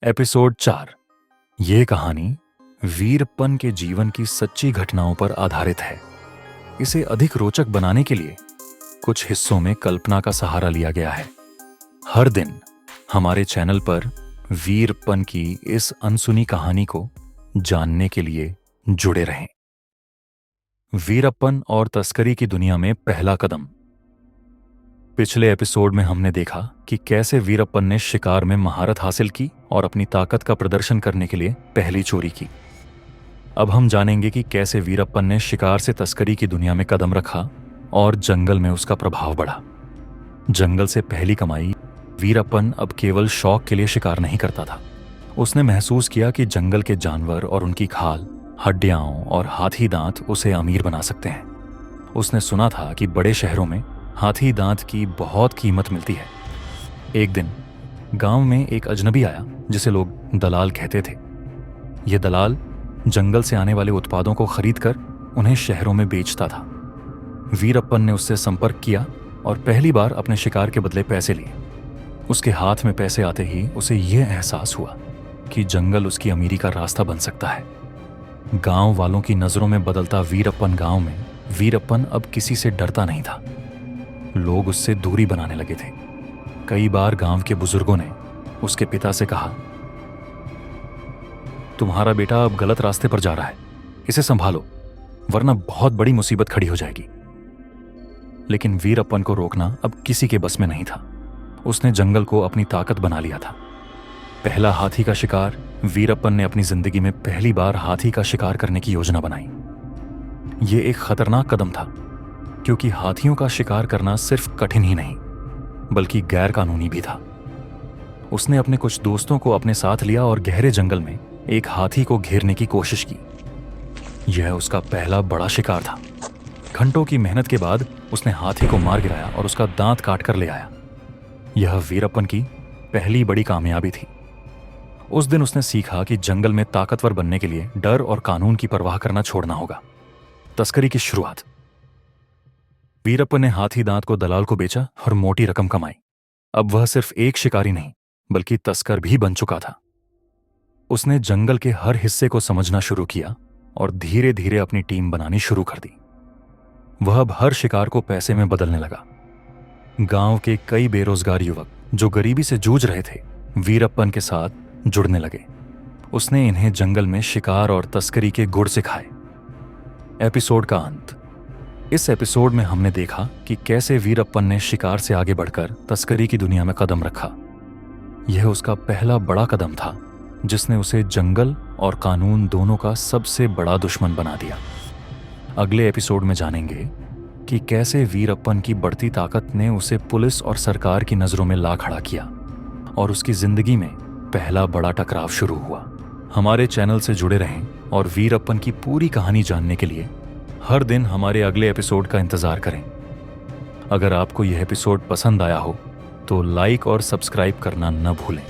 Episode 4। ये कहानी वीरप्पन के जीवन की सच्ची घटनाओं पर आधारित है। इसे अधिक रोचक बनाने के लिए कुछ हिस्सों में कल्पना का सहारा लिया गया है। हर दिन हमारे चैनल पर वीरप्पन की इस अनसुनी कहानी को जानने के लिए जुड़े रहें। वीरप्पन और तस्करी की दुनिया में पहला कदम। पिछले एपिसोड में हमने देखा कि कैसे वीरप्पन ने शिकार में महारत हासिल की और अपनी ताकत का प्रदर्शन करने के लिए पहली चोरी की। अब हम जानेंगे कि कैसे वीरप्पन ने शिकार से तस्करी की दुनिया में कदम रखा और जंगल में उसका प्रभाव बढ़ा। जंगल से पहली कमाई। वीरप्पन अब केवल शौक के लिए शिकार नहीं करता था। उसने महसूस किया कि जंगल के जानवर और उनकी खाल, हड्डियां और हाथी दांत उसे अमीर बना सकते हैं। उसने सुना था कि बड़े शहरों में हाथी दांत की बहुत कीमत मिलती है। एक दिन गांव में एक अजनबी आया जिसे लोग दलाल कहते थे। यह दलाल जंगल से आने वाले उत्पादों को खरीदकर उन्हें शहरों में बेचता था। वीरप्पन ने उससे संपर्क किया और पहली बार अपने शिकार के बदले पैसे लिए। उसके हाथ में पैसे आते ही उसे यह एहसास हुआ कि जंगल उसकी अमीरी का रास्ता बन सकता है। गांव वालों की नजरों में बदलता वीरप्पन गांव में वीरप्पन अब किसी से डरता नहीं था। लोग उससे दूरी बनाने लगे थे। कई बार गांव के बुजुर्गों ने उसके पिता से कहा, तुम्हारा बेटा अब गलत रास्ते पर जा रहा है, इसे संभालो वरना बहुत बड़ी मुसीबत खड़ी हो जाएगी। लेकिन वीरप्पन को रोकना अब किसी के बस में नहीं था। उसने जंगल को अपनी ताकत बना लिया था। पहला हाथी का शिकार। वीरप्पन ने अपनी जिंदगी में पहली बार हाथी का शिकार करने की योजना बनाई। यह एक खतरनाक कदम था क्योंकि हाथियों का शिकार करना सिर्फ कठिन ही नहीं बल्कि गैर कानूनी भी था। उसने अपने कुछ दोस्तों को अपने साथ लिया और गहरे जंगल में एक हाथी को घेरने की कोशिश की। यह उसका पहला बड़ा शिकार था। घंटों की मेहनत के बाद उसने हाथी को मार गिराया और उसका दांत काट कर ले आया। यह वीरप्पन की पहली बड़ी कामयाबी थी। उस दिन उसने सीखा कि जंगल में ताकतवर बनने के लिए डर और कानून की परवाह करना छोड़ना होगा। तस्करी की शुरुआत। वीरप्पन ने हाथी दांत को दलाल को बेचा और मोटी रकम कमाई। अब वह सिर्फ एक शिकारी नहीं बल्कि तस्कर भी बन चुका था। उसने जंगल के हर हिस्से को समझना शुरू किया और धीरे धीरे अपनी टीम बनानी शुरू कर दी। वह अब हर शिकार को पैसे में बदलने लगा। गांव के कई बेरोजगार युवक जो गरीबी से जूझ रहे थे वीरप्पन के साथ जुड़ने लगे। उसने इन्हें जंगल में शिकार और तस्करी के गुर सिखाए। एपिसोड का अंत। इस एपिसोड में हमने देखा कि कैसे वीरप्पन ने शिकार से आगे बढ़कर तस्करी की दुनिया में कदम रखा। यह उसका पहला बड़ा कदम था जिसने उसे जंगल और कानून दोनों का सबसे बड़ा दुश्मन बना दिया। अगले एपिसोड में जानेंगे कि कैसे वीरप्पन की बढ़ती ताकत ने उसे पुलिस और सरकार की नजरों में ला खड़ा किया और उसकी जिंदगी में पहला बड़ा टकराव शुरू हुआ। हमारे चैनल से जुड़े रहें और वीरप्पन की पूरी कहानी जानने के लिए हर दिन हमारे अगले एपिसोड का इंतजार करें। अगर आपको यह एपिसोड पसंद आया हो तो लाइक और सब्सक्राइब करना न भूलें।